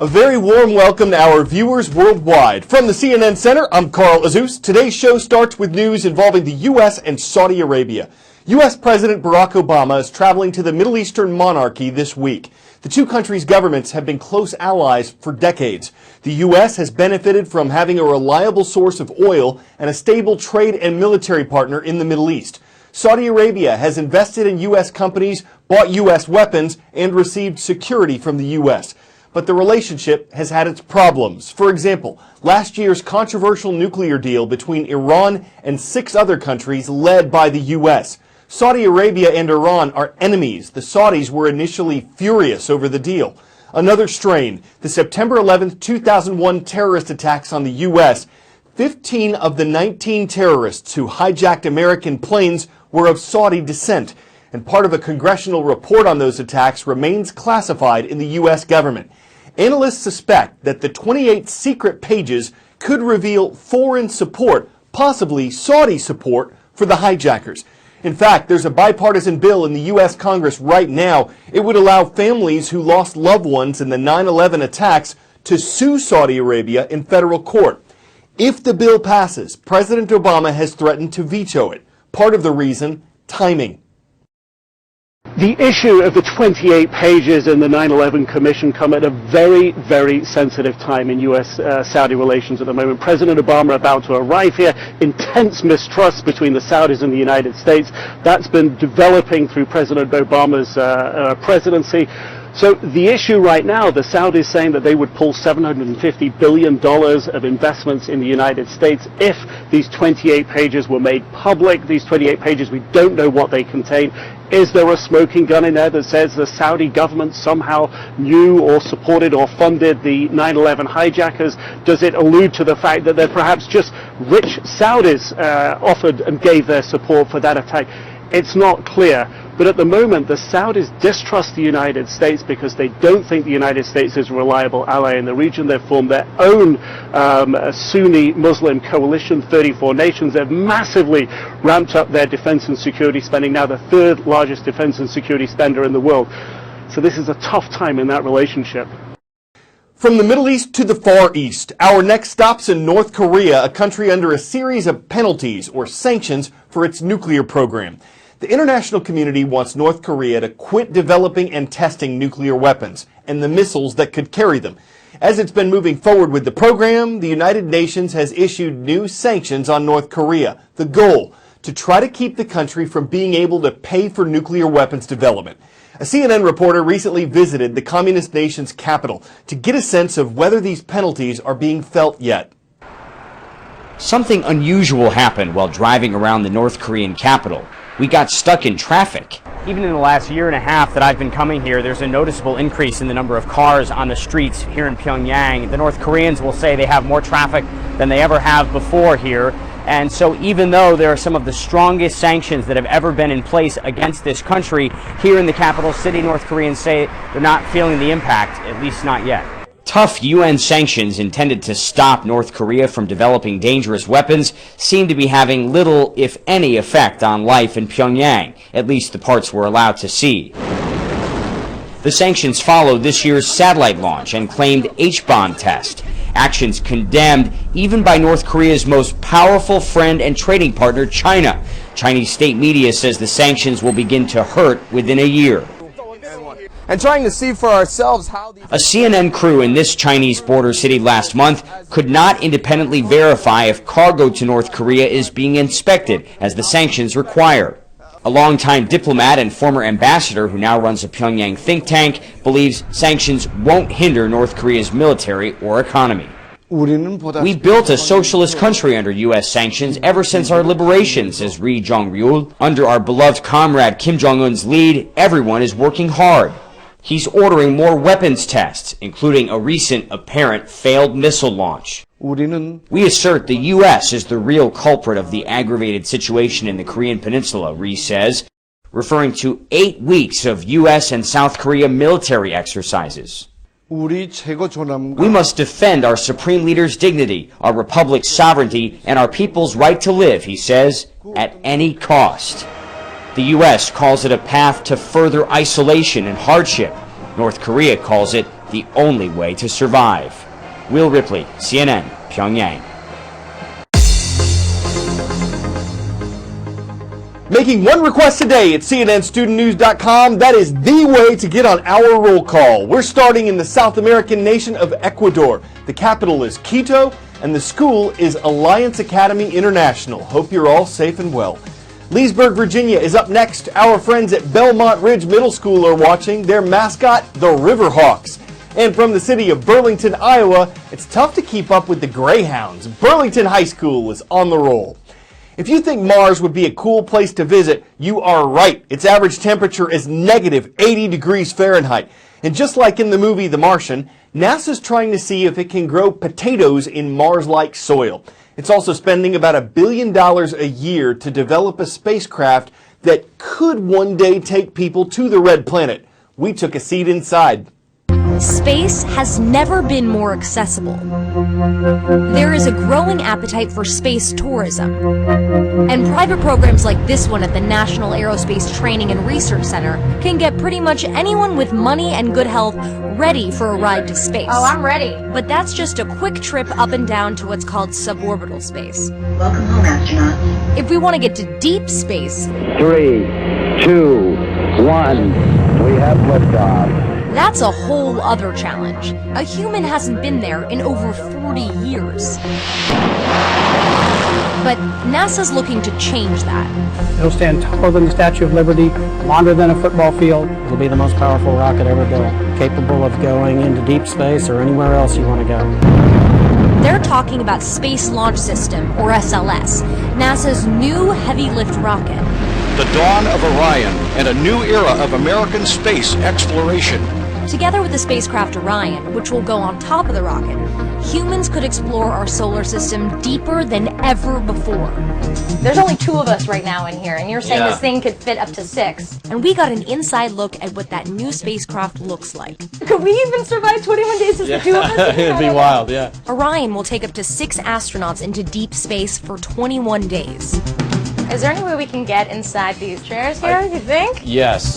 A very warm welcome to our viewers worldwide. From the CNN Center, I'm Carl Azus. Today's show starts with news involving the U.S. and Saudi Arabia. U.S. President Barack Obama is traveling to the Middle Eastern monarchy this week. The two countries' governments have been close allies for decades. The U.S. has benefited from having a reliable source of oil and a stable trade and military partner in the Middle East. Saudi Arabia has invested in U.S. companies, bought U.S. weapons, and received security from the U.S. But the relationship has had its problems. For example, last year's controversial nuclear deal between Iran and 6 other countries led by the U.S. Saudi Arabia and Iran are enemies. The Saudis were initially furious over the deal. Another strain, the September 11, 2001 terrorist attacks on the U.S. 15 of the 19 terrorists who hijacked American planes were of Saudi descent, and part of a congressional report on those attacks remains classified in the U.S. government. Analysts suspect that the 28 secret pages could reveal foreign support, possibly Saudi support, for the hijackers. In fact, there's a bipartisan bill in the U.S. Congress right now. It would allow families who lost loved ones in the 9/11 attacks to sue Saudi Arabia in federal court. If the bill passes, President Obama has threatened to veto it. Part of the reason, timing. The issue of the 28 pages in the 9/11 Commission come at a very, very sensitive time in U.S.-Saudi relations at the moment. President Obama about to arrive here, intense mistrust between the Saudis and the United States. That's been developing through President Obama's presidency. So the issue right now, the Saudis saying that they would pull $750 billion of investments in the United States if these 28 pages were made public. These 28 pages, we don't know what they contain. Is there a smoking gun in there that says the Saudi government somehow knew or supported or funded the 9/11 hijackers? Does it allude to the fact that they're perhaps just rich Saudis offered and gave their support for that attack? It's not clear. But at the moment, the Saudis distrust the United States because they don't think the United States is a reliable ally in the region. They've formed their own Sunni Muslim coalition, 34 nations. They've massively ramped up their defense and security spending, now the 3rd largest defense and security spender in the world. So this is a tough time in that relationship. From the Middle East to the Far East, our next stop's in North Korea, a country under a series of penalties or sanctions for its nuclear program. The international community wants North Korea to quit developing and testing nuclear weapons and the missiles that could carry them. As it's been moving forward with the program, the United Nations has issued new sanctions on North Korea. The goal, to try to keep the country from being able to pay for nuclear weapons development. A CNN reporter recently visited the communist nation's capital to get a sense of whether these penalties are being felt yet. Something unusual happened while driving around the North Korean capital. We got stuck in traffic. Even in the last year and a half that I've been coming here, there's a noticeable increase in the number of cars on the streets here in Pyongyang. The North Koreans will say they have more traffic than they ever have before here. And so even though there are some of the strongest sanctions that have ever been in place against this country, here in the capital city, North Koreans say they're not feeling the impact, at least not yet. Tough UN sanctions intended to stop North Korea from developing dangerous weapons seem to be having little, if any, effect on life in Pyongyang, at least the parts we're allowed to see. The sanctions followed this year's satellite launch and claimed H-bomb test, actions condemned even by North Korea's most powerful friend and trading partner, China. Chinese state media says the sanctions will begin to hurt within a year. And trying to see for ourselves how a CNN crew in this Chinese border city last month could not independently verify if cargo to North Korea is being inspected, as the sanctions require. A longtime diplomat and former ambassador who now runs a Pyongyang think tank believes sanctions won't hinder North Korea's military or economy. We built a socialist country under U.S. sanctions ever since our liberation, says Ri Jong-ryul. Under our beloved comrade Kim Jong-un's lead, everyone is working hard. He's ordering more weapons tests, including a recent apparent failed missile launch. We assert the U.S. is the real culprit of the aggravated situation in the Korean Peninsula, Ri says, referring to 8 weeks of U.S. and South Korea military exercises. We must defend our supreme leader's dignity, our republic's sovereignty, and our people's right to live, he says, at any cost. The U.S. calls it a path to further isolation and hardship. North Korea calls it the only way to survive. Will Ripley, CNN, Pyongyang. Making one request today at CNNStudentNews.com. That is the way to get on our roll call. We're starting in the South American nation of Ecuador. The capital is Quito, and the school is Alliance Academy International. Hope you're all safe and well. Leesburg, Virginia is up next. Our friends at Belmont Ridge Middle School are watching. Their mascot, the Riverhawks. And from the city of Burlington, Iowa, it's tough to keep up with the Greyhounds. Burlington High School is on the roll. If you think Mars would be a cool place to visit, you are right. Its average temperature is negative 80 degrees Fahrenheit. And just like in the movie The Martian, NASA's trying to see if it can grow potatoes in Mars-like soil. It's also spending about $1 billion a year to develop a spacecraft that could one day take people to the Red Planet. We took a seat inside. Space has never been more accessible. There is a growing appetite for space tourism. And private programs like this one at the National Aerospace Training and Research Center can get pretty much anyone with money and good health ready for a ride to space. Oh, I'm ready. But that's just a quick trip up and down to what's called suborbital space. Welcome home, astronaut. If we want to get to deep space, 3, 2, 1, we have liftoff. that's a whole other challenge. A human hasn't been there in over 40 years. But NASA's looking to change that. It'll stand taller than the Statue of Liberty, longer than a football field. It'll be the most powerful rocket ever built, capable of going into deep space or anywhere else you want to go. They're talking about Space Launch System, or SLS, NASA's new heavy lift rocket. The dawn of Orion and a new era of American space exploration. Together with the spacecraft Orion, which will go on top of the rocket, humans could explore our solar system deeper than ever before. There's only 2 of us right now in here, and you're saying this thing could fit up to 6. And we got an inside look at what that new spacecraft looks like. Could we even survive 21 days as the 2 of us? It'd be wild, yeah. Orion will take up to 6 astronauts into deep space for 21 days. Is there any way we can get inside these chairs here, you think? Yes.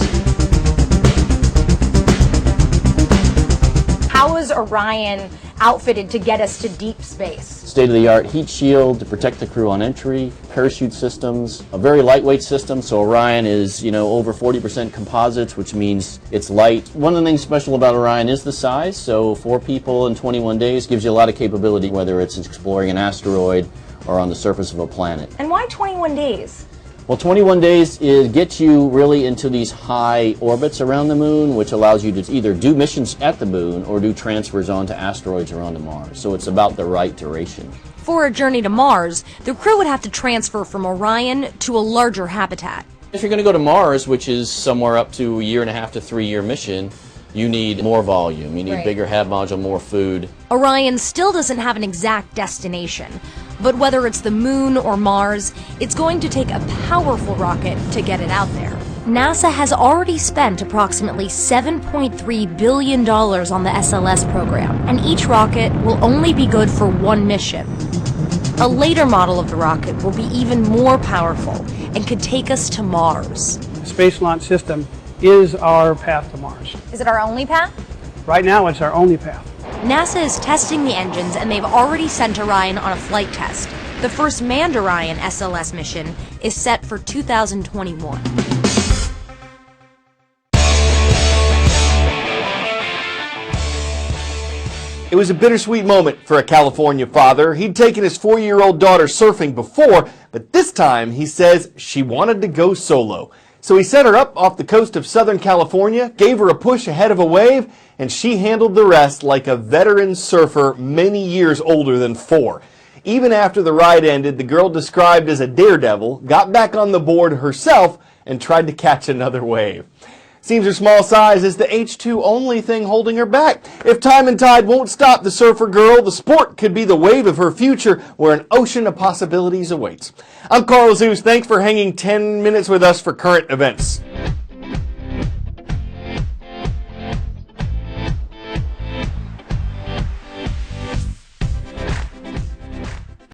How is Orion outfitted to get us to deep space? State-of-the-art heat shield to protect the crew on entry, parachute systems, a very lightweight system. So Orion is, over 40% composites, which means it's light. One of the things special about Orion is the size. So 4 people in 21 days gives you a lot of capability, whether it's exploring an asteroid or on the surface of a planet. And why 21 days? Well, 21 days gets you really into these high orbits around the moon, which allows you to either do missions at the moon or do transfers onto asteroids or onto Mars. So it's about the right duration. For a journey to Mars, the crew would have to transfer from Orion to a larger habitat. If you're going to go to Mars, which is somewhere up to a 1.5 to 3 year mission, you need more volume. You need bigger HAB module, more food. Orion still doesn't have an exact destination. But whether it's the moon or Mars, it's going to take a powerful rocket to get it out there. NASA has already spent approximately $7.3 billion on the SLS program, and each rocket will only be good for 1 mission. A later model of the rocket will be even more powerful and could take us to Mars. The Space Launch System is our path to Mars. Is it our only path? Right now, it's our only path. NASA is testing the engines, and they've already sent Orion on a flight test. The first manned Orion SLS mission is set for 2021. It was a bittersweet moment for a California father. He'd taken his 4-year-old daughter surfing before, but this time he says she wanted to go solo. So he set her up off the coast of Southern California, gave her a push ahead of a wave, and she handled the rest like a veteran surfer many years older than 4. Even after the ride ended, the girl described as a daredevil got back on the board herself and tried to catch another wave. Seems her small size is the H2 only thing holding her back. If time and tide won't stop the surfer girl, the sport could be the wave of her future where an ocean of possibilities awaits. I'm Carl Zeus. Thanks for hanging 10 minutes with us for current events.